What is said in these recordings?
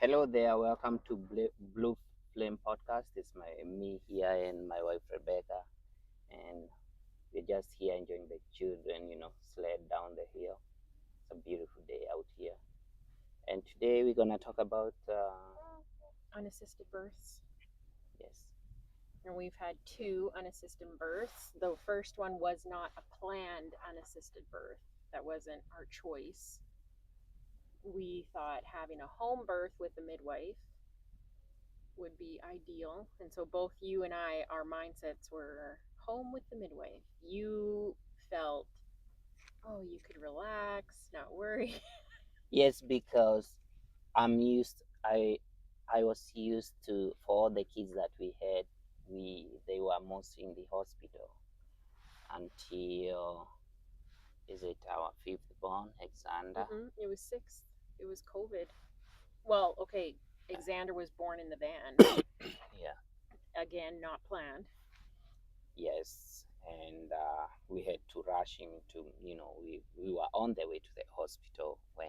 Hello there, welcome to Blue Flame Podcast. It's me here and my wife Rebecca, and we're just here enjoying the children, sled down the hill. It's a beautiful day out here, and today we're gonna talk about Unassisted births. yes, And we've had two unassisted births. The first one was not a planned unassisted birth, that wasn't our choice. We thought having a home birth with a midwife would be ideal. And so both you and I, our mindsets were home with the midwife. You felt, oh, you could relax, not worry. yes, because I'm used. I was used to for all the kids that we had. They were mostly in the hospital until is it our fifth born, Alexander? It was sixth. It was COVID. Well, okay, Alexander was born in the van. Yeah. Again, not planned. Yes, and we had to rush him to, we were on the way to the hospital when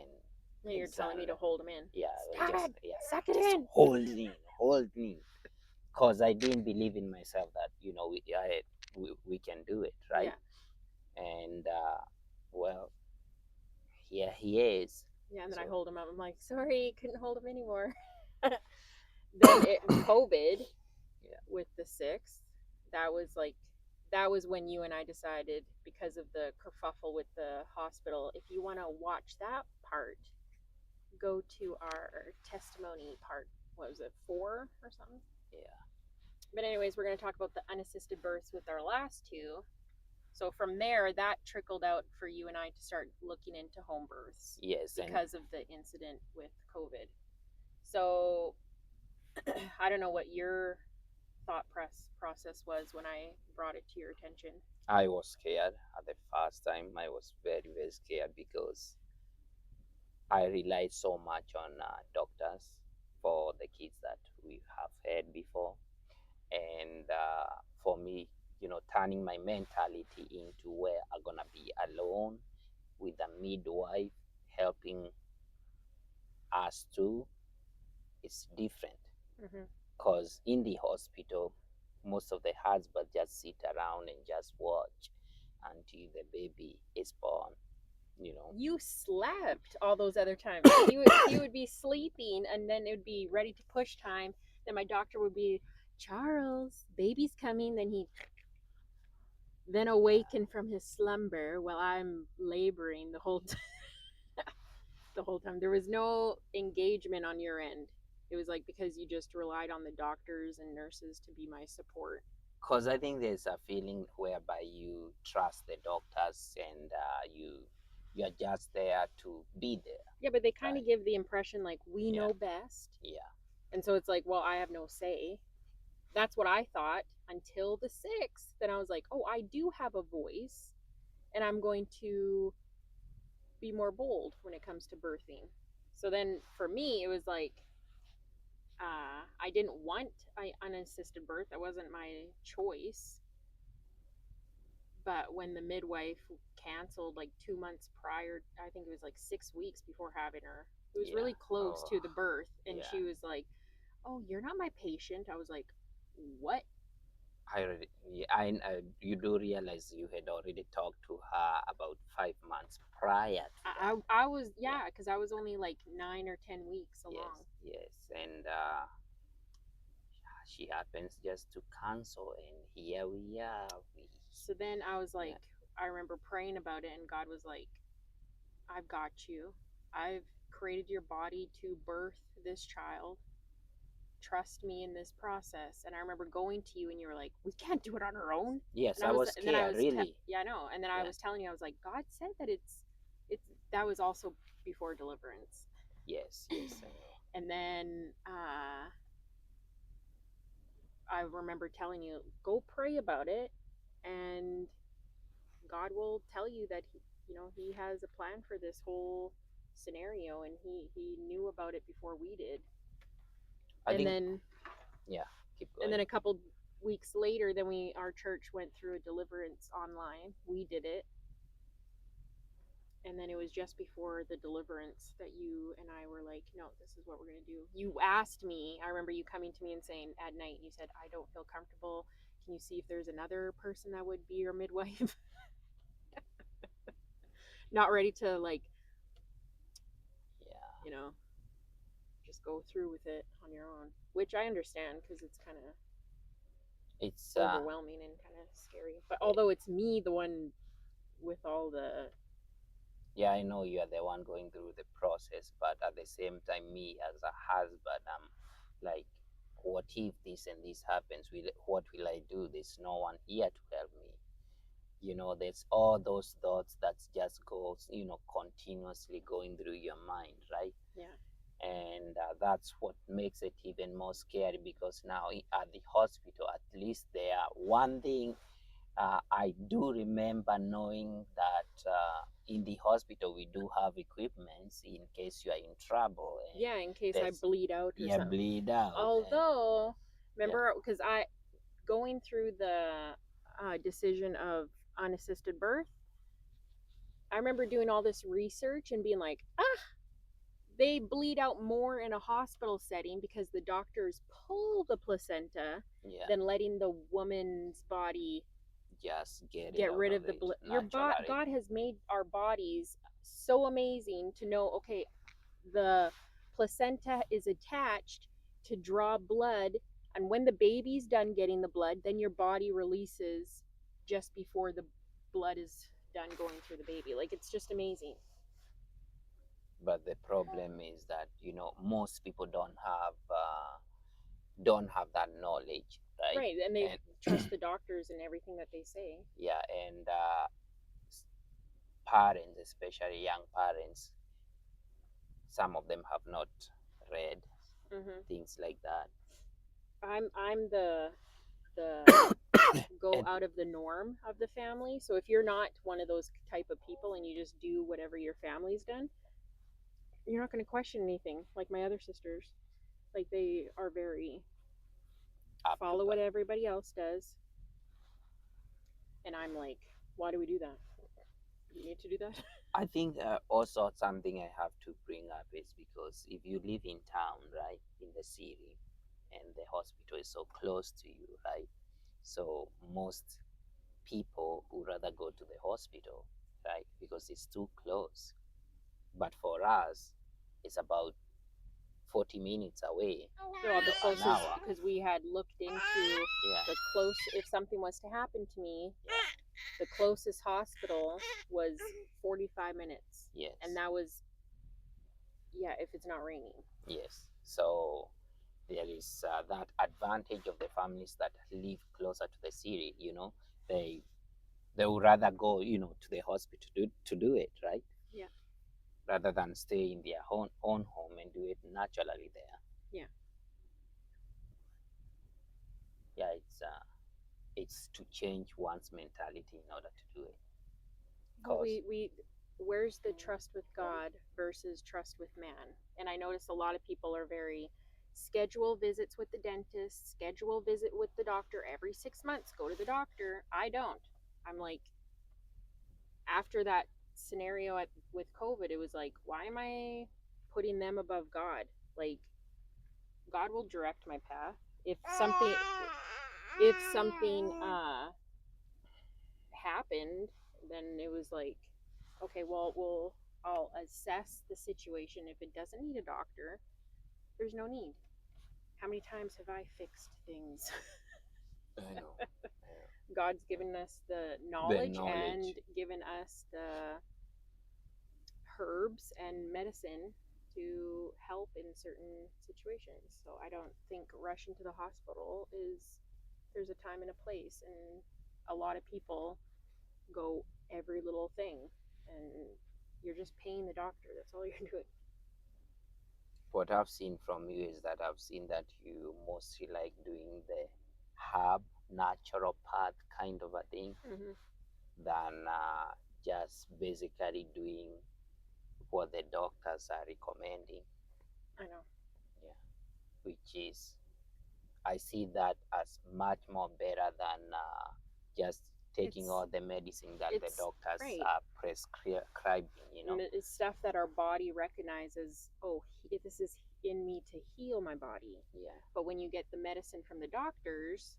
Yeah, you're telling me to hold him in. yeah, Stop it! yeah, Suck it just in! hold me, because I didn't believe in myself that we can do it, right? Yeah. And well, here he is. Yeah, and then I So hold him up. I'm like, sorry, couldn't hold him anymore. Then COVID yeah, with the sixth, that was like, that was when you and I decided, because of the kerfuffle with the hospital, if you want to watch that part, go to our testimony part. What was it, 4 or something? yeah, But anyways, we're going to talk about the unassisted births with our last two. So from there, that trickled out for you and I to start looking into home births yes, and because of the incident with COVID. So I don't know what your process was when I brought it to your attention. I was scared at the first time. I was very, very scared because I relied so much on doctors for the kids that we have had before. And for me, turning my mentality into where I'm going to be alone with a midwife helping us too, it's different. Mm-hmm. Because in the hospital, most of the husbands just sit around and just watch until the baby is born. You slept all those other times. He would be sleeping, and then it would be ready to push time. Then my doctor would be, Charles, baby's coming. Then he then awaken from his slumber while I'm laboring the whole the whole time. There was no engagement on your end. It was like because you just relied on the doctors and nurses to be my support. Because I think there's a feeling whereby you trust the doctors and you're just there to be there, Yeah, but they kind right? of give the impression like we Yeah, know best. yeah, And so it's like, well, I have no say. That's what I thought until the sixth. Then I was like, oh, I do have a voice and I'm going to be more bold when it comes to birthing. So then for me, it was like, I didn't want an unassisted birth. That wasn't my choice. But when the midwife canceled like 2 months prior, I think it was like 6 weeks before having her, it was yeah. really close Oh, to the birth. And yeah. she was like, oh, you're not my patient. I was like, what? I already, yeah, you do realize you had already talked to her about 5 months prior to that. I was, Yeah. yeah, because I was only like 9 or 10 weeks Yes, along. yes, and she happens just to cancel, and here we are. So then I was Yeah, like, I remember praying about it, and God was like, I've got you. I've created your body to birth this child. Trust me in this process. And I remember going to you, and you were like, we can't do it on our own. yes, And I I was, was and then I scared, was, really. yeah, I know. And then I Yeah, was telling you, I was like, God said that it's, that was also before deliverance. yes, yes, I know. And then I remember telling you, go pray about it, and God will tell you that he has a plan for this whole scenario, and he knew about it before we did. I And think, then yeah, keep and going. then a couple weeks later, then our church went through a deliverance online. We did it, And then it was just before the deliverance that you and I were like, no, this is what we're going to do. You asked me, I remember you coming to me and saying at night, you said, I don't feel comfortable. Can you see if there's another person that would be your midwife? Not ready to, like, Yeah, you know, just go through with it on your own, which I understand because it's kind of it's overwhelming and kind of scary. But although it's me, the one with all the, yeah, I know you are the one going through the process, but at the same time, me as a husband, I'm like, what if this and this happens? What will I do? There's no one here to help me. There's all those thoughts that just goes, continuously going through your mind, right? yeah, And that's what makes it even more scary, because now at the hospital, at least there, one thing I do remember knowing that in the hospital we do have equipments in case you are in trouble, and yeah, in case I there's bleed out or yeah, something. bleed out, and Although, yeah, remember, because I going through the decision of unassisted birth, I remember doing all this research and being like, they bleed out more in a hospital setting because the doctors pull the placenta yeah, than letting the woman's body just get it get out rid of of the it blood. naturally. God has made our bodies so amazing to know, okay, the placenta is attached to draw blood, and when the baby's done getting the blood, then your body releases just before the blood is done going through the baby. Like, it's just amazing. But the problem is that most people don't have that knowledge, right? Right, and they And trust the doctors and everything that they say. yeah, and parents, especially young parents, some of them have not read Hmm. things like that. I'm the go And out of the norm of the family. So if you're not one of those type of people and you just do whatever your family's done, you're not going to question anything like my other sisters. Like, they are very up to follow what that. everybody else does. And I'm like, why do we do that? Do we need to do that? I think also something I have to bring up is because if you live in town, right, in the city, and the hospital is so close to you, right, so most people would rather go to the hospital, right, because it's too close. But for us, it's about 40 minutes away Well, the to an closest, hour. because we had looked into Yeah, the close, if something was to happen to me, the closest hospital was 45 minutes. yes, And that was, yeah, if it's not raining. yes. So there is that advantage of the families that live closer to the city. They they would rather go, to the hospital to do it, right? Yeah. Rather than stay in their own home and do it naturally there. Yeah. Yeah, it's to change one's mentality in order to do it. Well, Cause where's the trust with God versus trust with man? And I notice a lot of people are very schedule visits with the dentist, schedule visit with the doctor every 6 months, go to the doctor. I don't. I'm like, after that scenario with COVID, it was like, why am I putting them above God? Like, God will direct my path. If something happened, then it was like, okay, well, I'll assess the situation. If it doesn't need a doctor, there's no need. How many times have I fixed things? I know. God's given us the The knowledge and knowledge. given us the herbs and medicine to help in certain situations. So I don't think rushing to the hospital is, there's a time and a place, and a lot of people go every little thing, and you're just paying the doctor. That's all you're doing. What I've seen from you is that I've seen that you mostly like doing the herb natural path kind of a thing Hmm. than just basically doing what the doctors are recommending. I know. Yeah, which is, I see that as much more better than just taking all the medicine that the it's doctors right. are prescribing, you know. It's stuff that our body recognizes. Oh, this is in me to heal my body. Yeah. But when you get the medicine from the doctors,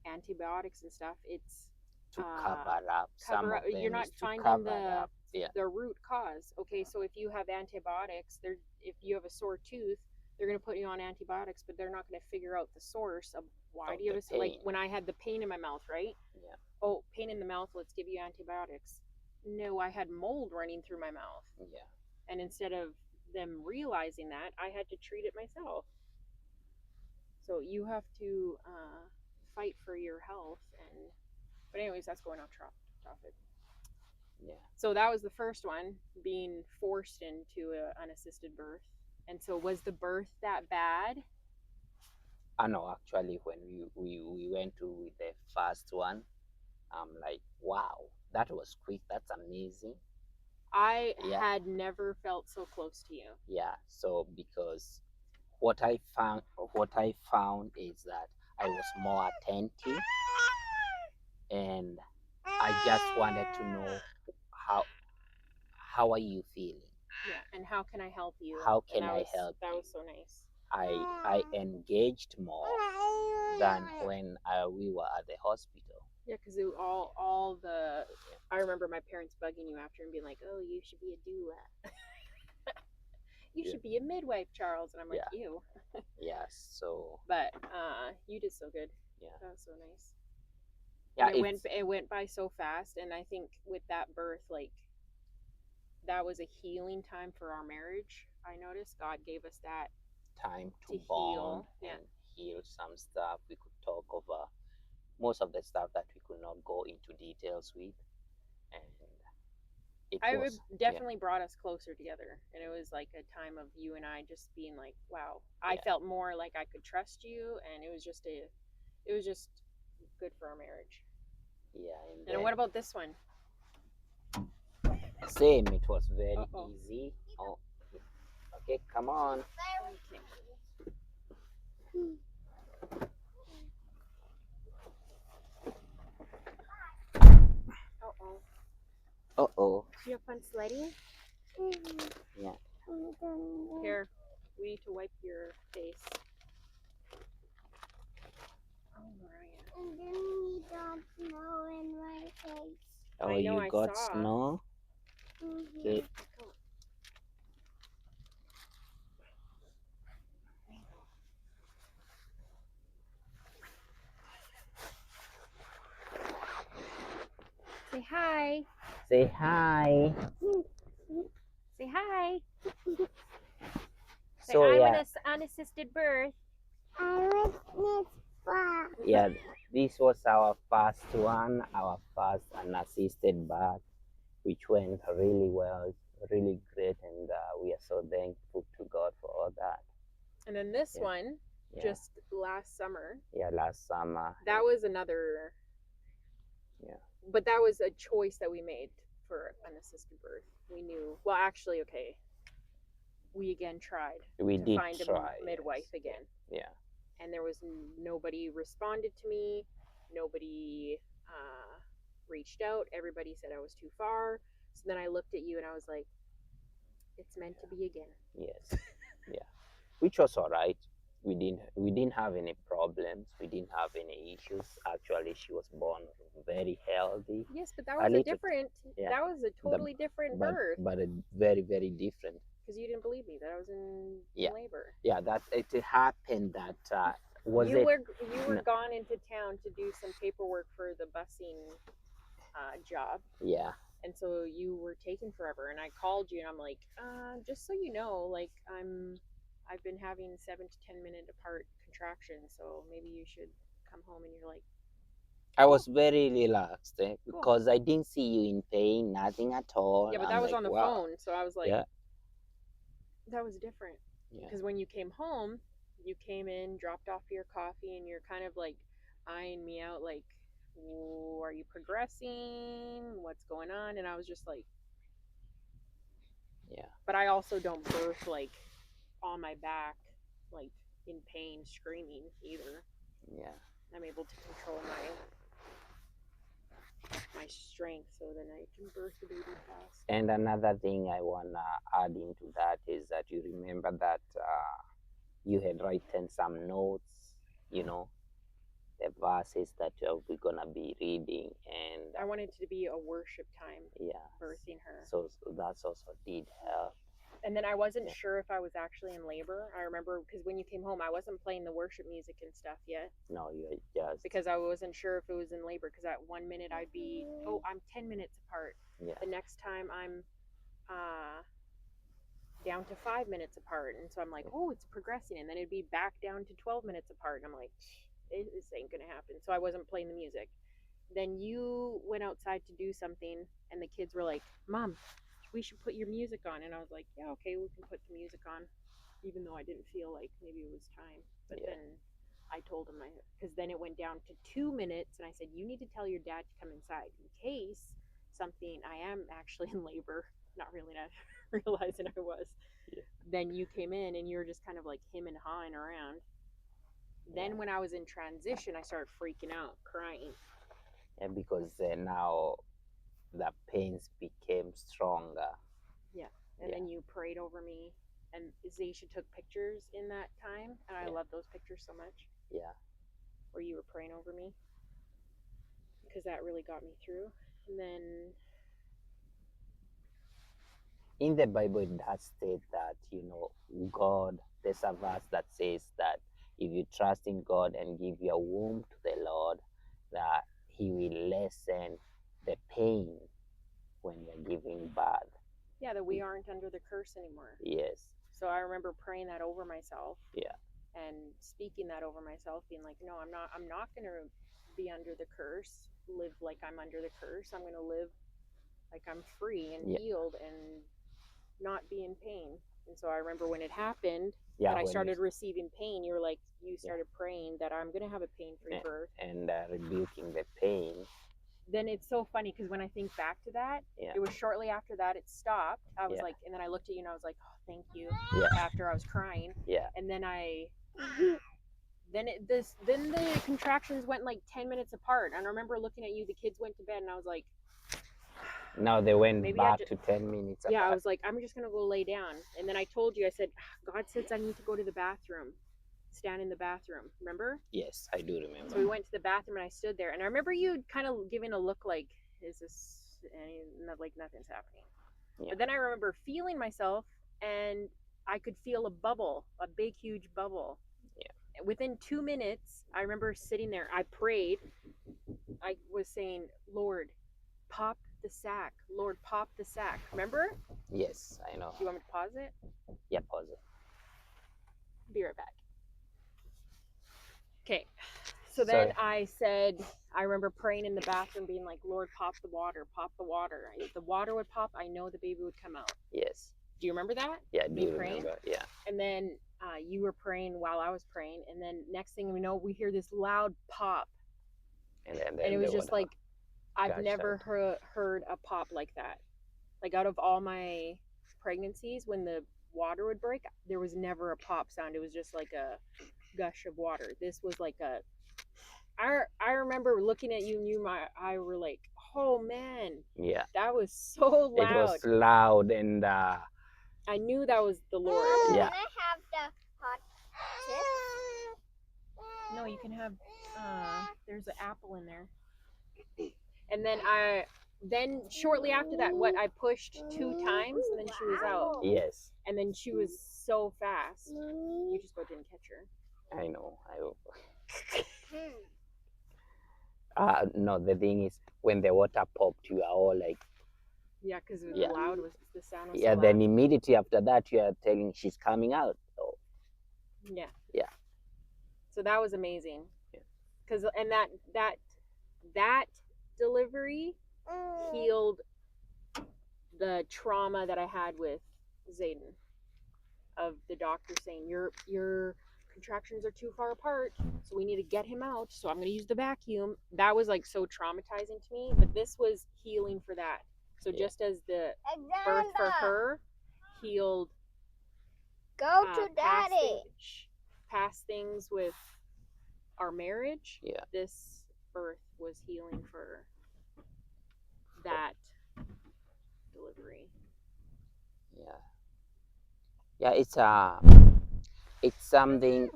antibiotics and stuff, it's To cover up some cover of up. them You're not is to finding cover the up. Yeah. the root cause. Okay, so if you have antibiotics, if you have a sore tooth, they're going to put you on antibiotics, but they're not going to figure out the source of why Of do you the have a, like pain. when I had the pain in my mouth, right? Yeah. Oh, pain in the mouth, let's give you antibiotics. No, I had mold running through my mouth. Yeah. And instead of them realizing that, I had to treat it myself. So you have to fight for your health. But anyways, that's going off topic. Yeah. So that was the first one, being forced into an unassisted birth. And so was the birth that bad? I know, actually, when we went to the first one, I'm like, wow, that was quick. That's amazing. I Yeah. had never felt so close to you. Yeah. So because what I found is that I was more attentive, and I just wanted to know how are you feeling? Yeah, and how can I help you? How can and I help that you? was so nice. I engaged more than when we were at the hospital. Yeah, because all the I remember my parents bugging you after and being like, "Oh, you should be a doula. You should be a midwife, Charles." And I'm like, Yeah. "You." Yeah. So But you did so good. yeah. That was so nice. Yeah. And it went by so fast, and I think with that birth, like that was a healing time for our marriage. I noticed God gave us that time to to bond heal. Yeah. and heal some stuff. We could talk over most of the stuff that we could not go into details with, and it was definitely brought us closer together, and it was like a time of you and I just being like, wow. I felt more like I could trust you, and it was just good for our marriage. Yeah. And what about this one? Same. It was very easy. Oh, okay. Come on. Okay. Uh-oh. Do you have fun sledding? Yeah. Here, we need to wipe your face. Oh, Mariah. And then we got snow in my face. Oh, I know, you I got saw. snow? Okay. Say hi. Say hi. Say hi. Say, So I'm yeah, an unassisted birth. I witnessed fun. yeah, this was our first one, our first unassisted birth, which went really well, really great, and we are so thankful to God for all that. And then this one, just last summer. Yeah, last summer. That was another. Yeah. But that was a choice that we made for unassisted birth. We knew. Well, actually, okay. We again tried to find a midwife again. Yeah. And there was nobody responded to me. Nobody reached out. Everybody said I was too far. So then I looked at you and I was like, it's meant to be again. Yes. Yeah. Which was all right. We didn't have any problems. We didn't have any issues. Actually, she was born very healthy. Yes, but that was a different. Yeah, that was a totally different birth. But a very, very different. Because you didn't believe me that I was in labor. Yeah, that it happened that you were gone into town to do some paperwork for the busing job. Yeah. And so you were taking forever, and I called you and I'm like, just so you know, like I've been having 7 to 10 minute apart contractions, so maybe you should come home. And you're like, I was very relaxed because I didn't see you in pain, nothing at all. Yeah, but that was on the phone, so I was like, that was different. Yeah. Because when you came home, you came in, dropped off your coffee, and you're kind of like eyeing me out like, are you progressing? What's going on? And I was just like, yeah. But I also don't birth like on my back, like in pain, screaming either. Yeah. I'm able to control my my strength so then I can birth the baby fast. And another thing I wanna add into that is that you remember that you had written some notes, you know, the verses that we're gonna be reading, and I wanted it to be a worship time, yeah, birthing her. so that's also did help. And then I wasn't Yeah. sure if I was actually in labor. I remember because when you came home, I wasn't playing the worship music and stuff yet No, you just because I wasn't sure if it was in labor. Because at 1 minute I'd be, oh, I'm 10 minutes apart. yeah, The next time I'm down to 5 minutes apart, and so I'm like, oh, it's progressing, and then it'd be back down to 12 minutes apart, and I'm like, this ain't gonna happen. So I wasn't playing the music. Then you went outside to do something, and the kids were like, Mom, we should put your music on. And I was like, yeah, okay, we can put the music on, even though I didn't feel like maybe it was time. But Yeah. then I told him, because then it went down to 2 minutes, and I said, you need to tell your dad to come inside in case something, I am actually in labor, not really not realizing I was. Yeah. Then you came in, and you were just kind of like him and hawing around. Then Yeah. when I was in transition, I started freaking out, crying. And because now the pains became stronger. And Yeah. then you prayed over me, and Zaisha took pictures in that time, and I Yeah. love those pictures so much, Yeah. where you were praying over me, because that really got me through. And then In the Bible, it does state that, you know, God, there's a verse that says that if you trust in God and give your womb to the Lord, that He will lessen the pain when you're giving birth. yeah, that we aren't under the curse anymore. Yes. So I remember praying that over myself. Yeah. And speaking that over myself, being like, no, I'm not gonna be under the curse, live like I'm under the curse. I'm gonna live like I'm free and Yeah. healed and not be in pain. And so I remember when it happened, Yeah. that I when started receiving pain, you were like, you Yeah. started praying that I'm gonna have a pain-free birth. and rebuking the pain. Then it's so funny because when I think back to that, Yeah. it was shortly after that it stopped. I was Yeah. like, and then I looked at you and I was like, oh, thank you. Yeah. After I was crying, Yeah. and then then the contractions went like 10 minutes apart. And I remember looking at you, the kids went to bed, and I was like, Now they went maybe back to 10 minutes yeah, I apart. was like, I'm just gonna go lay down. And then I told you, I said, God says I need to go to the bathroom, stand in the bathroom. Remember? Yes, I do remember. So we went to the bathroom, and I stood there, and I remember you kind of giving a look like, is this any, like nothing's happening? Yeah. But then I remember feeling myself, and I could feel a bubble, a big, huge bubble. Yeah. Within 2 minutes, I remember sitting there. I prayed. I was saying, Lord, pop the sack. Lord, pop the sack. Remember? Yes, I know. Do you want me to pause it? Yeah, pause it. Be right back. Okay. So then I said, I remember praying in the bathroom, being like, Lord, pop the water, pop the water. If the water would pop, I know the baby would come out. Yes. Do you remember that? Yeah, I do praying? remember. Yeah. And then you were praying while I was praying. And then next thing we know, we hear this loud pop. And then And it was just like, I've gushed never out. heard a pop like that. Like out of all my pregnancies, when the water would break, there was never a pop sound. It was just like a gush of water. This was like a, I remember looking at you, and you, I were like, oh man, Yeah. that was so loud. It was loud, and I knew that was the Lord. Yeah. Can I have the hot chips? No, you can have, there's an apple in there. And then shortly after that, I pushed 2 times, and then she was out. yes, And then she was so fast. You just about didn't catch her. I know. No, the thing is, when the water popped, you are all like, Yeah, because Yeah. the sound was yeah. so Then loud. immediately after that, you are telling she's coming out. Oh, Yeah. Yeah. So that was amazing. Yeah. Cause and that delivery healed the trauma that I had with Zayden, of the doctor saying your contractions are too far apart, so we need to get him out. So I'm gonna use the vacuum. That was like so traumatizing to me, but this was healing for that. So Yeah. just as the birth for her healed Go to daddy. past things with our marriage, Yeah. this birth was healing for that delivery. Yeah, yeah. It's something,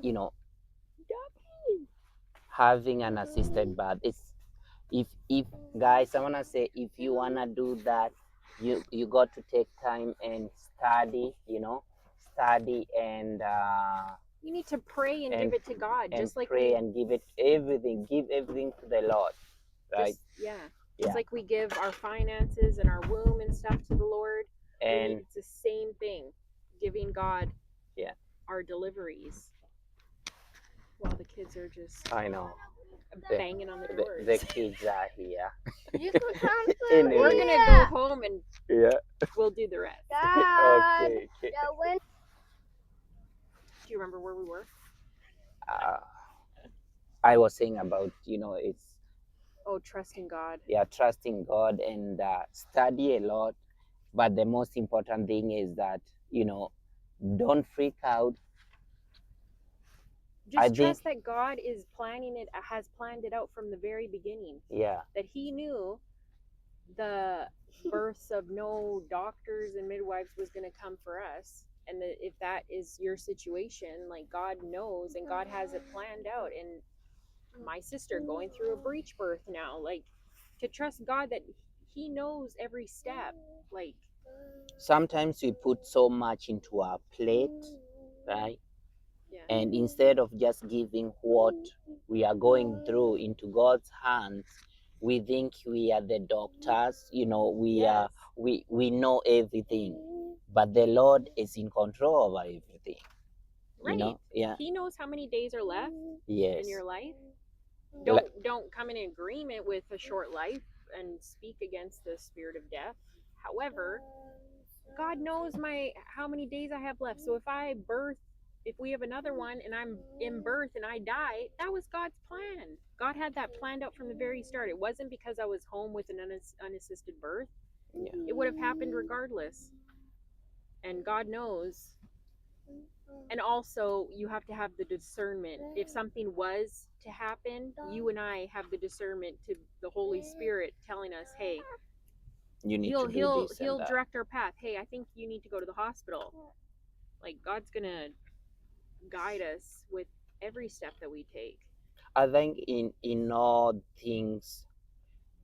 having an assisted birth. It's, if guys, I wanna say, if you wanna do that, you got to take time and study. Study You need to pray and and give it to God, and just like pray we and give everything to the Lord, right? just yeah. Yeah. Just like we give our finances and our womb and stuff to the Lord, And it's the same thing, giving God yeah, our deliveries while the kids are just I know banging on the doors. the kids are here. You can come Anyway. through We're here. gonna go home and Yeah. we'll do the rest. Dad, Okay. the wind. Do you remember where we were? Uh, I was saying about, it's, Oh, trusting God. yeah, trusting God and study a lot. But the most important thing is that, don't freak out. Just trust that God is has planned it out from the very beginning. Yeah. That He knew the births of no doctors and midwives was going to come for us, and that if that is your situation, like, God knows and God has it planned out. And my sister going through a breech birth now, like, to trust God that He knows every step. Like, Sometimes we put so much into our plate, right? yeah, And instead of just giving what we are going through into God's hands, we think we are the doctors. yes, We know everything, but the Lord is in control over everything. right. Yeah. He knows how many days are left Yes. in your life. Like- Don't come in agreement with a short life and speak against the spirit of death. However, God knows how many days I have left. So if we have another one and I'm in birth and I die, that was God's plan. God had that planned out from the very start. It wasn't because I was home with an unassisted birth. Yeah. It would have happened regardless. And God knows. And also, you have to have the discernment. If something was to happen, you and I have the discernment to the Holy Spirit telling us, "Hey, You need he'll to do he'll this he'll and that. direct our path. Hey, I think you need to go to the hospital." Like, God's gonna guide us with every step that we take. I think in all things,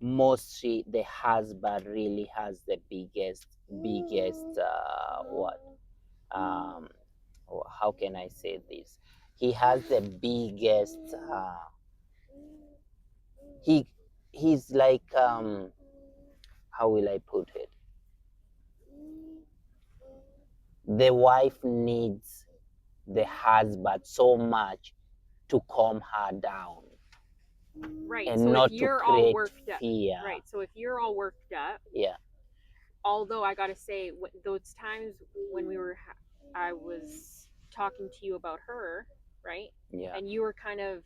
mostly the husband really has the biggest what how can I say this? He has the biggest. He he's like, how will I put it? The wife needs the husband so much to calm her down, Right. and So if not to you're all create worked up, fear. right. So if you're all worked up, Yeah. although I gotta say, those times when I was talking to you about her, right? Yeah. And you were kind of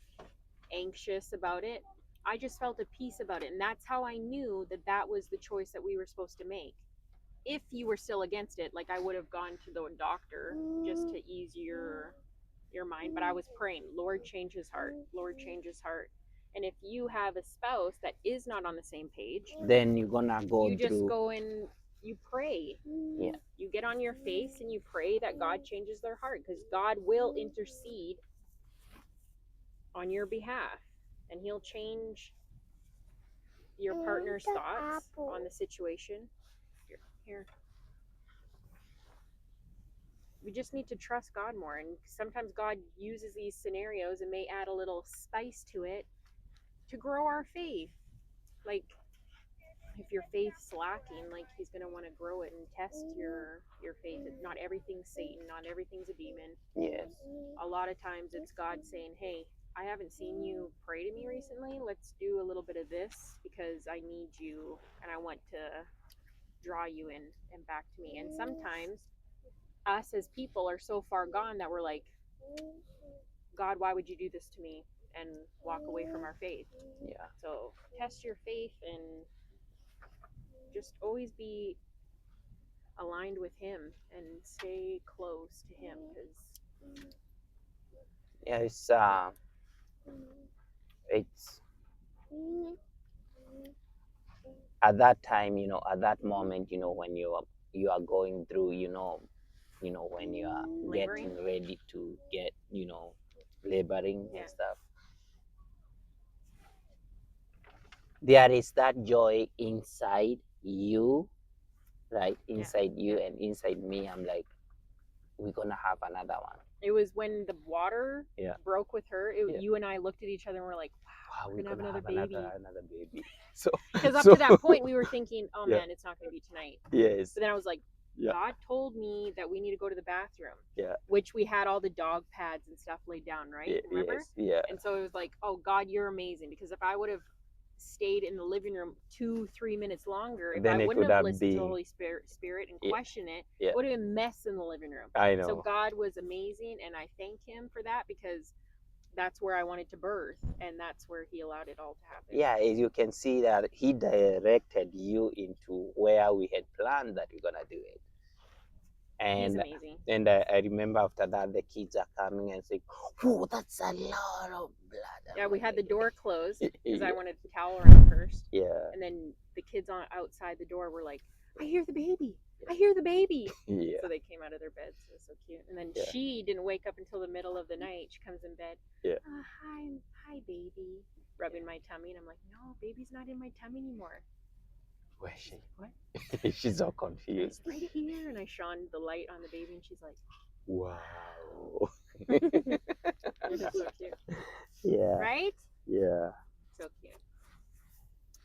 anxious about it. I just felt a peace about it, and that's how I knew that that was the choice that we were supposed to make. If you were still against it, like, I would have gone to the doctor just to ease your mind. But I was praying, Lord, change his heart. Lord, change his heart. And if you have a spouse that is not on the same page, Then you're gonna go you just through. go and you pray. Yeah. You get on your face and you pray that God changes their heart, because God will intercede on your behalf, and he'll change your partner's thoughts on the situation. Here. We just need to trust God more, and sometimes God uses these scenarios and may add a little spice to it to grow our faith. Like, if your faith's lacking, like, he's going to want to grow it and test your faith. Not everything's Satan, not everything's a demon. Yes. A lot of times it's God saying, hey, I haven't seen you pray to me recently. Let's do a little bit of this, because I need you and I want to draw you in and back to me. And sometimes us as people are so far gone that we're like, God, why would you do this to me? And walk away from our faith. Yeah. So test your faith and just always be aligned with him and stay close to him, because Yeah. It's at that time, at that moment, when you are going through, when you are Laboring? getting ready to get, laboring Yeah. and stuff, there is that joy inside you, right? Inside you and inside me. I'm like, we're gonna have another one. It was when the water Yeah. broke with her. Yeah. You and I looked at each other and we're like, wow, we're gonna have another baby. Another baby. So Because up to that point, we were thinking, oh Yeah. man, it's not gonna be tonight. yes, But then I was like, Yeah. God told me that we need to go to the bathroom. Yeah. Which we had all the dog pads and stuff laid down, right? Remember? yes, yeah, And so it was like, oh God, you're amazing. Because if I would have stayed in the living room 2-3 minutes longer, if Then I it wouldn't would have have listened to the been- Holy Spirit and Yeah. questioned it, Yeah. it would have been a mess in the living room. I know. So God was amazing, and I thank Him for that because that's where I wanted to birth, and that's where He allowed it all to happen. Yeah, as you can see that he directed you into where we had planned that we're gonna do it. He's And amazing. and I remember after that the kids are coming and saying, "Oh, that's a lot of blood." Yeah, we had the door closed because I Yeah. wanted to towel around first, Yeah, and then the kids on outside the door were like, "I hear the baby! I hear the baby!" yeah, So they came out of their beds. It was so cute. And then Yeah. she didn't wake up until the middle of the night. She comes in bed. Yeah. Hi, baby. Rubbing my tummy, and I'm like, no, baby's not in my tummy anymore. Where's she? What? She's all confused. It's right here, and I shone the light on the baby, and she's like, Wow. it is so cute, Yeah, right? yeah. So cute.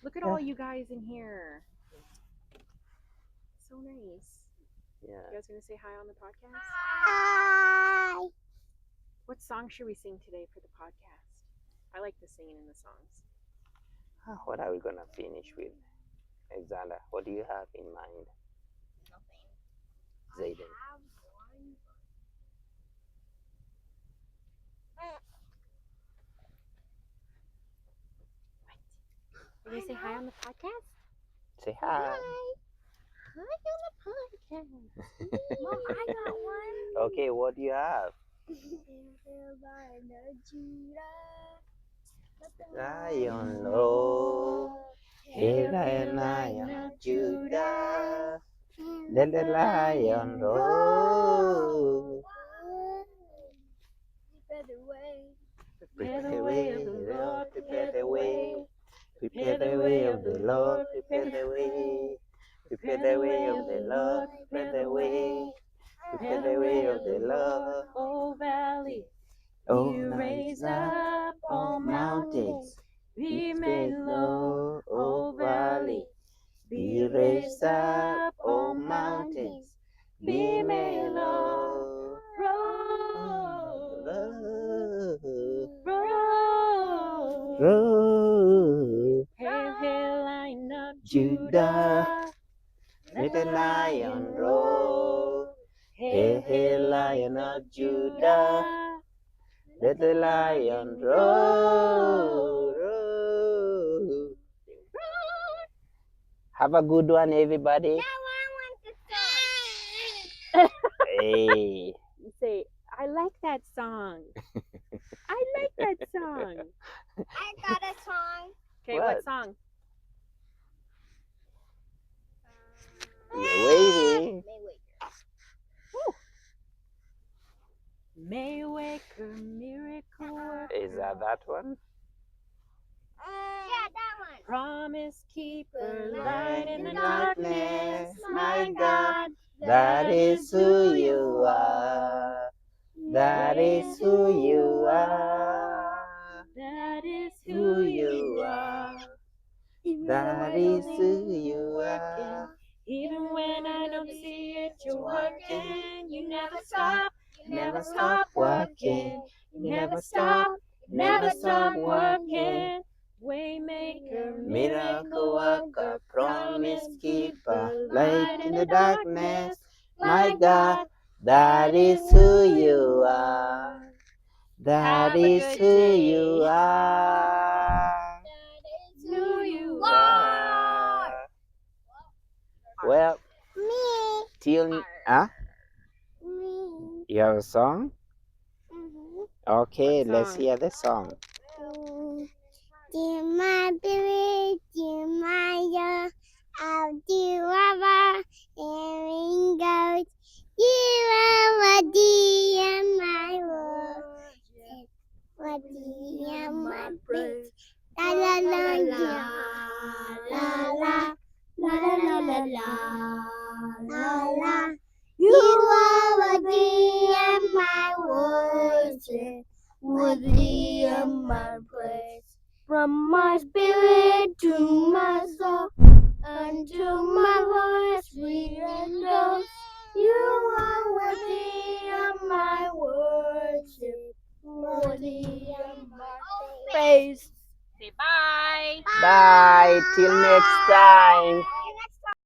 Look at all you guys in here. So nice. Yeah. You guys gonna say hi on the podcast? Hi. What song should we sing today for the podcast? I like the singing in the songs. What are we gonna finish with, Alexander? What do you have in mind? Zayden. Are you gonna say hi on the podcast? Say hi. Hi on the podcast. Mom, I got one. Okay, what do you have? Lion low, hey lion of Judah, let the lion roar. Prepare the way. Prepare the way of the Lord, prepare the way. Prepare the way of the Lord, prepare the way. Prepare the way of the Lord, prepare the way. Prepare the way of the Lord. O valley, Oh, be raised up, up, all mountains, be made low, O valley, be raised up, all mountains, be made low. Roll, roll, Roll, hail, hail, Lion of Judah, Judah, let the lion roar. Hail, hail, Lion of Judah, let the lion roar. Roar. Have a good one, everybody. Now I want the song. Hey. You say, I like that song. I like that song. I got a song. Okay, What? what song? We're waiting. Maywaker, miracle worker, Is that one? Yeah, that one. promise keeper, Light light in the in darkness, darkness, my God, That is who you are. That is who you are. that is Who you are. That is who you are. Even when I don't see it, you're working. You never stop, Never stop working. you never stop, never stop working. Waymaker, Miracle worker, promise keeper, light in the darkness. My God, that is who you are. That Have a is good who day. you are. Who you are. Well, Me. till Me. you have a song? Okay, What let's song? hear the song. Dear my baby, dear my I'll do rubber and goes. You are worthy of my worship, worthy of my praise. La la la la la la la la la la la. You are worthy of my worship, worthy of my praise. From my spirit to my soul, unto my voice re-echoes. You are worthy of my worship, worthy of my praise. Say bye. Bye. Till next time.